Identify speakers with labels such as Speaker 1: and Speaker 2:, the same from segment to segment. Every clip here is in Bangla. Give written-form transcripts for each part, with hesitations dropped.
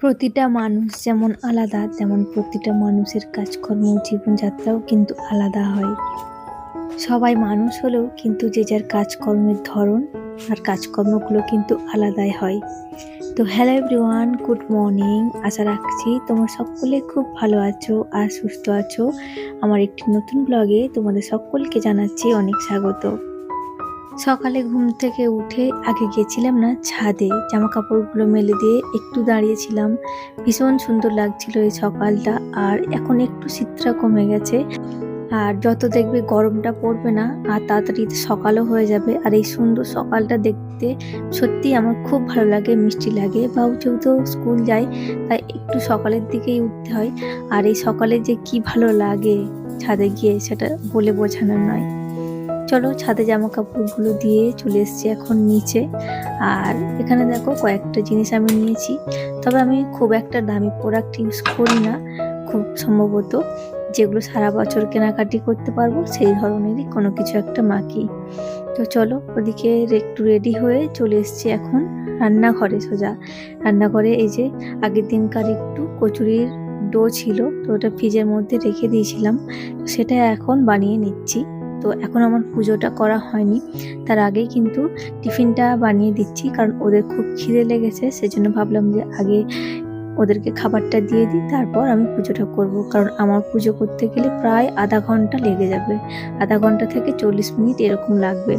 Speaker 1: প্রতিটা মানুষ যেমন আলাদা তেমন প্রতিটা মানুষের কাজকর্ম জীবনযাত্রাও কিন্তু আলাদা হয়। সবাই মানুষ হলেও কিন্তু যে যার কাজকর্মের ধরন আর কাজকর্মগুলো কিন্তু আলাদাই হয়। তো হ্যালো এভরিওয়ান, গুড মর্নিং। আশা রাখছি তোমরা সকলে খুব ভালো আছো আর সুস্থ আছো। আমার একটি নতুন ব্লগে তোমাদের সকলকে জানাচ্ছি অনেক স্বাগত। সকালে ঘুম থেকে উঠে আগে গেছিলাম না ছাদে, জামা কাপড়গুলো মেলে দিয়ে একটু দাঁড়িয়েছিলাম। ভীষণ সুন্দর লাগছিল এই সকালটা। আর এখন একটু শীতটা কমে গেছে, আর যত দেখবে গরমটা পড়বে না আর তাড়াতাড়ি সকালও হয়ে যাবে। আর এই সুন্দর সকালটা দেখতে সত্যি আমার খুব ভালো লাগে, মিষ্টি লাগে। বাবু যেহেতু স্কুল যায় তাই একটু সকালের দিকেই উঠতে হয়। আর এই সকালে যে কি ভালো লাগে ছাদে গিয়ে সেটা বলে বোঝানোর নয়। চলো ছাদে জামা কাপড়গুলো দিয়ে চলে এসেছি এখন নিচে। আর এখানে দেখো কয়েকটা জিনিস আমি নিয়েছি, তবে আমি খুব একটা দামি প্রোডাক্ট ইউজ করি না। খুব সম্ভবত যেগুলো সারা বছর কেনাকাটি করতে পারবো সেই ধরনেরই কোনো কিছু একটা মাখি। তো চলো ওদিকে একটু রেডি হয়ে চলে এসেছি এখন রান্নাঘরে। সোজা রান্নাঘরে এই যে আগের দিনকার একটু কচুরির ডো ছিল, তো ওটা ফ্রিজের মধ্যে রেখে দিয়েছিলাম, সেটা এখন বানিয়ে নিচ্ছি। তো এখন আমার পুজোটা করা হয়নি, তার আগেই কিন্তু টিফিনটা বানিয়ে দিচ্ছি, কারণ ওদের খুব খিদে লেগেছে। সেজন্য ভাবলাম যে আগে ওদেরকে খাবারটা দিয়ে দিই, তারপর আমি পুজোটা করব। কারণ আমার পুজো করতে গেলে প্রায় আধা ঘন্টা লেগে যাবে, আধা ঘন্টা থেকে 40 মিনিট এরকম লাগবে।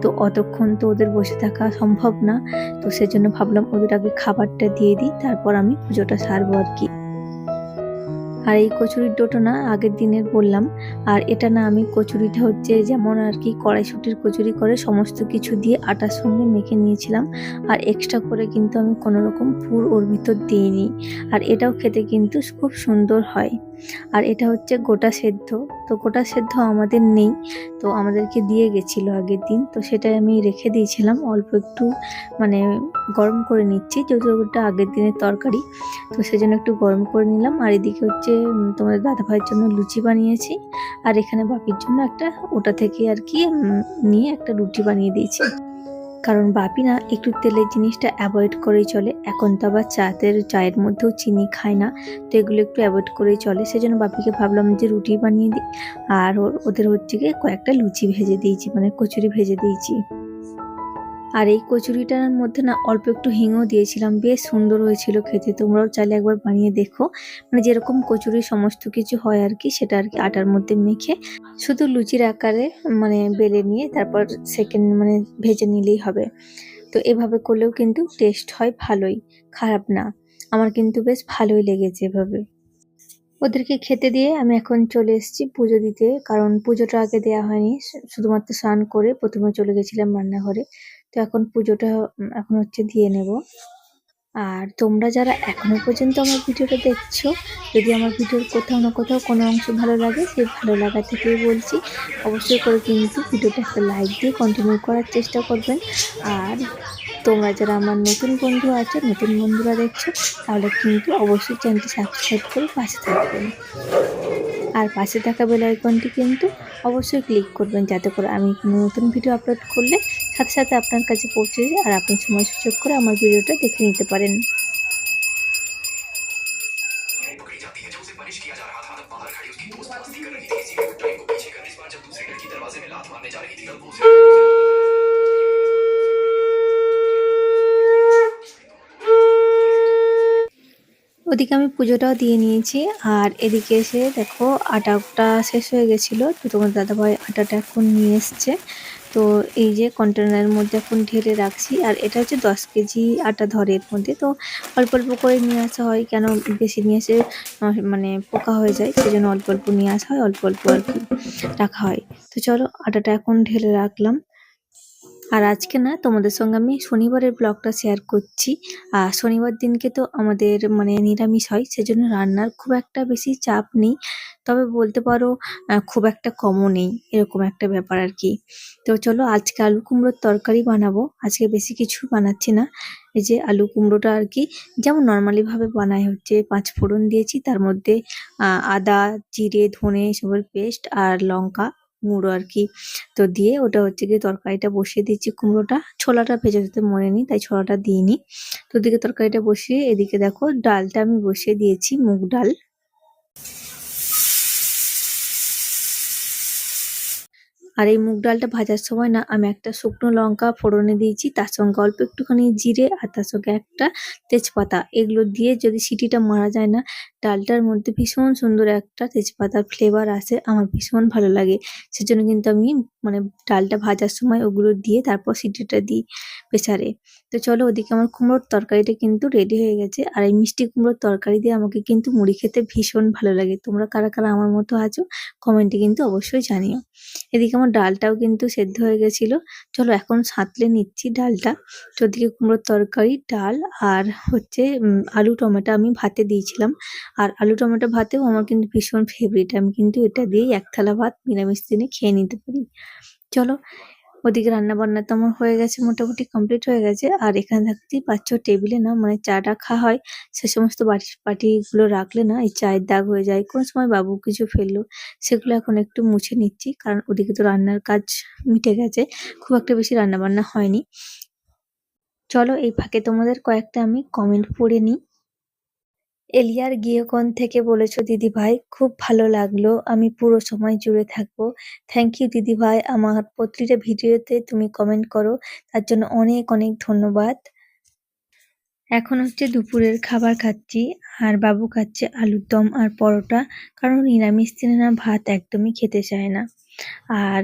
Speaker 1: তো অতক্ষণ তো ওদের বসে থাকা সম্ভব না। তো সেজন্য ভাবলাম ওদের আগে খাবারটা দিয়ে দিই, তারপর আমি পুজোটা সারবো আর কি। আর এই কচুরির ডোটা না আগের দিনের বললাম। আর এটা না আমি কচুরিটা হচ্ছে যেমন আর কি কড়াইশুঁটির কচুরি করে সমস্ত কিছু দিয়ে আটার সঙ্গে মেখে নিয়েছিলাম। আর এক্সট্রা করে কিন্তু আমি কোনো রকম পুর ওর ভিতর দিইনি। আর এটাও খেতে কিন্তু খুব সুন্দর হয়। আর এটা হচ্ছে গোটা সেদ্ধ। তো গোটা সেদ্ধ আমাদের নেই, তো আমাদেরকে দিয়ে গেছিলো আগের দিন, তো সেটাই আমি রেখে দিয়েছিলাম অল্প একটু, মানে গরম করে নিচ্ছি, যেহেতু ওটা আগের দিনের তরকারি। তো সেজন্য একটু গরম করে নিলাম। আর এদিকে হচ্ছে তোমাদের দাদা ভাইয়ের জন্য লুচি বানিয়েছি। আর এখানে বাপির জন্য একটা ওটা থেকে আর কি নিয়ে একটা রুটি বানিয়ে দিয়েছি। কারণ বাপি না একটু তেলের জিনিসটা অ্যাভয়েড করেই চলে। এখন তো আবার চায়ের মধ্যেও চিনি খায় না, তো এগুলো একটু অ্যাভয়েড করেই চলে। সেজন্য বাপিকে ভাবলাম যে রুটি বানিয়ে দিই। আর ওদের হচ্ছে গিয়ে কয়েকটা লুচি ভেজে দিয়েছি, মানে কচুরি ভেজে দিয়েছি। আর এই কচুরিটার মধ্যে না অল্প একটু হিংও দিয়েছিলাম, বেশ সুন্দর হয়েছিল খেতে। তোমরাও চাইলে একবার বানিয়ে দেখো। মানে যেরকম কচুরি সমস্ত কিছু হয় আর কি, সেটা আর কি আটার মধ্যে মেখে শুধু লুচির আকারে মানে বেলে নিয়ে তারপর মানে ভেজে নিলেই হবে। তো এভাবে করলেও কিন্তু টেস্ট হয় ভালোই, খারাপ না। আমার কিন্তু বেশ ভালোই লেগেছে এভাবে। ওদেরকে খেতে দিয়ে আমি এখন চলে এসেছি পুজো দিতে, কারণ পুজোটা আগে দেওয়া হয়নি। শুধুমাত্র স্নান করে প্রথমে চলে গেছিলাম রান্নাঘরে। তো এখন পুজোটা এখন হচ্ছে দিয়ে নেব। আর তোমরা যারা এখনো পর্যন্ত আমার ভিডিওটা দেখছো, যদি আমার ভিডিওর কোথাও না কোথাও কোনো অংশ ভালো লাগে, সেই ভালো লাগা থেকেই বলছি অবশ্যই করে কিন্তু ভিডিওটা একটা লাইক দিয়ে কন্টিনিউ করার চেষ্টা করবেন। আর তোমরা যারা আমার নতুন বন্ধু আছো, নতুন বন্ধুরা দেখছো, তাহলে কিন্তু অবশ্যই চ্যানেলটি সাবস্ক্রাইব করে পাশে থাকবেন। আর পাশে থাকা বেল আইকনটি কিন্তু অবশ্যই ক্লিক করবেন, যাতে করে আমি কোনো নতুন ভিডিও আপলোড করলে সাথে সাথে আপনার কাছে পৌঁছে যায়, আর আপনি সময় সুযোগ করে আমার ভিডিওটা দেখে নিতে পারেন। ওদিকে আমি পুজোটাও দিয়ে নিয়েছি। আর এদিকে এসে দেখো আটাটা শেষ হয়ে গেছিলো, তো তোমার দাদাভাই আটাটা এখন নিয়ে এসছে। তো এই যে কন্টেনারের মধ্যে এখন ঢেলে রাখছি। আর এটা হচ্ছে 10 কেজি আটা ধরে এর মধ্যে, তো অল্প অল্প করে নিয়ে আসা হয়, কেন বেশি নিয়ে এসে মানে পোকা হয়ে যায়, সেই জন্য অল্প অল্প নিয়ে আসা হয়, অল্প অল্প আর কি রাখা হয়। তো চলো আটাটা এখন ঢেলে রাখলাম। আর আজকে না তোমাদের সঙ্গে আমি শনিবারের ব্লগটা শেয়ার করছি। আর শনিবার দিনকে তো আমাদের মানে নিরামিষ হয়, সেজন্য রান্নার খুব একটা বেশি চাপ নেই। তবে বলতে পারো খুব একটা কমও নেই, এরকম একটা ব্যাপার আর কি। তো চলো আজকে আলু কুমড়োর তরকারি বানাবো। আজকে বেশি কিছু বানাচ্ছি না। এই যে আলু কুমড়োটা আর কি যেমন নর্মালি ভাবে বানাই, হচ্ছে 5 ফোড়ন দিয়েছি, তার মধ্যে আদা, জিরে, ধনে সবের পেস্ট আর লঙ্কা গুঁড়ো আর কি। তো দিয়ে ওটা হচ্ছে গিয়ে তরকারিটা বসিয়ে দিচ্ছি। কুমড়োটা ছোলাটা ভেজে দিতে মনে নেই, তাই ছোলাটা দিইনি। তো ওদিকে তরকারিটা বসিয়ে এদিকে দেখো ডালটা আমি বসিয়ে দিয়েছি, মুগ ডাল। আর এই মুগ ডালটা ভাজার সময় না আমি একটা শুকনো লঙ্কা ফোড়নে দিয়েছি, তার সঙ্গে অল্প একটুখানি জিরে আর তার সঙ্গে একটা তেজপাতা, এগুলো দিয়ে যদি সিটিটা মারা যায় না, ডালটার মধ্যে ভীষণ সুন্দর একটা তেজপাতার ফ্লেভার আসে, আমার ভীষণ ভালো লাগে। সেজন্য কিন্তু আমি মানে ডালটা ভাজার সময় ওগুলো দিয়ে তারপর সিটিটা দিই প্রেসারে। তো চলো, ওদিকে আমার কুমড়োর তরকারিটা কিন্তু রেডি হয়ে গেছে। আর এই মিষ্টি কুমড়োর তরকারি দিয়ে আমাকে কিন্তু মুড়ি খেতে ভীষণ ভালো লাগে। তোমরা কারা কারা আমার মতো আছো কমেন্টে কিন্তু অবশ্যই জানিও। এদিকে আমার ডালটাও কিন্তু সেদ্ধ হয়ে গেছিল। চলো এখন সাঁতলে নিচ্ছি ডালটা। তো ওদিকে কুমড়োর তরকারি, ডাল আর হচ্ছে আলু টমেটো আমি ভাতে দিয়েছিলাম। আর আলু টমেটো ভাতেও আমার কিন্তু ভীষণ ফেভারিট। আমি কিন্তু এটা দিয়েই এক থালা ভাত নিরামিষ দিনে খেয়ে নিতে পারি। চলো, ওদিকে রান্নাবান্না তো আমার হয়ে গেছে, মোটামুটি কমপ্লিট হয়ে গেছে। আর এখানে দেখতেই পাচ্ছ টেবিলে না মানে চাটা খাওয়া হয়, সে সমস্ত বাটিগুলো রাখলে না এই চায়ের দাগ হয়ে যায়। কোনো সময় বাবু কিছু ফেললো, সেগুলো এখন একটু মুছে নিচ্ছি, কারণ ওদিকে তো রান্নার কাজ মিটে গেছে, খুব একটা বেশি রান্নাবান্না হয়নি। চলো এই ফাঁকে তোমাদের কয়েকটা আমি কমেন্ট পড়ে নিই। এলিয়ার গৃহকোণ থেকে বলেছো দিদিভাই, খুব ভালো লাগলো, আমি পুরো সময় জুড়ে থাকবো। থ্যাংক ইউ দিদিভাই, আমার প্রতিটা ভিডিওতে তুমি কমেন্ট করো, তার জন্য অনেক অনেক ধন্যবাদ। এখন হচ্ছে দুপুরের খাবার খাচ্ছি, আর বাবু খাচ্ছে আলুর দম আর পরোটা, কারণ নিরামিষ দিনে না ভাত একদমই খেতে চায় না। আর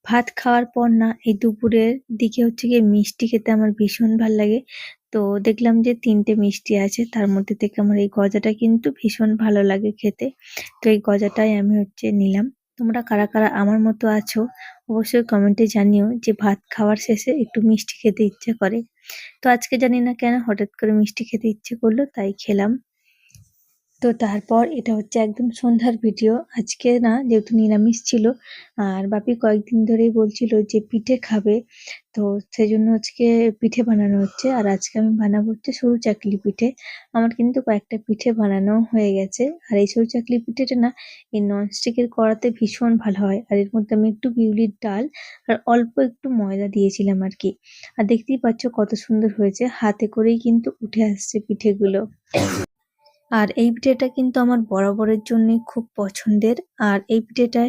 Speaker 1: ভাত খাওয়ার পর না এই দুপুরের দিকে হচ্ছে গিয়ে মিষ্টি খেতে আমার ভীষণ ভাল লাগে। তো দেখলাম যে 3টে মিষ্টি আছে, তার মধ্যে থেকে আমার এই গজাটা কিন্তু ভীষণ ভালো লাগে খেতে। তো এই গজাটাই আমি হচ্ছে নিলাম। তোমরা কারা কারা আমার মতো আছো অবশ্যই কমেন্টে জানিও যে ভাত খাওয়ার শেষে একটু মিষ্টি খেতে ইচ্ছে করে। তো আজকে জানি না কেন হঠাৎ করে মিষ্টি খেতে ইচ্ছে করলো, তাই খেলাম। তো তারপর এটা হচ্ছে একদম সন্ধ্যার ভিডিও। আজকে না যেহেতু নিরামিষ ছিল, আর বাপি কয়েকদিন ধরেই বলছিল যে পিঠে খাবে, তো সেজন্য আজকে পিঠে বানানো হচ্ছে। আর আজকে আমি বানাবো হচ্ছে সরু চাকলি পিঠে। আমার কিন্তু কয়েকটা পিঠে বানানো হয়ে গেছে। আর এই সরু চাকলি পিঠেটা না এই ননস্টিকের কড়াতে ভীষণ ভালো হয়। আর এর মধ্যে আমি একটু বিউলির ডাল আর অল্প একটু ময়দা দিয়েছিলাম আর কি। আর দেখতেই পাচ্ছ কত সুন্দর হয়েছে, হাতে করেই কিন্তু উঠে আসছে পিঠেগুলো। আর এই পিঠেটা কিন্তু আমার বরাবরের জন্যই খুব পছন্দের। আর এই পিঠেটা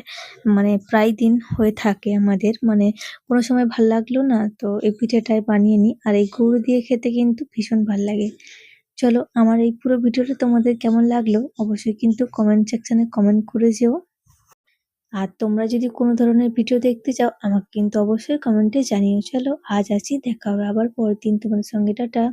Speaker 1: মানে প্রায় দিন হয়ে থাকে আমাদের, মানে কোনো সময় ভাল লাগলো না তো এই পিঠেটাই বানিয়ে নিই। আর এই গুড় দিয়ে খেতে কিন্তু ভীষণ ভাল লাগে। চলো, আমার এই পুরো ভিডিওটা তোমাদের কেমন লাগলো অবশ্যই কিন্তু কমেন্ট সেকশনে কমেন্ট করে যেও। আর তোমরা যদি কোনো ধরনের ভিডিও দেখতে চাও আমাকে কিন্তু অবশ্যই কমেন্টে জানিও। চলো আজ আসি, দেখা হবে আবার পরের দিন তোমাদের সঙ্গে, টাটা।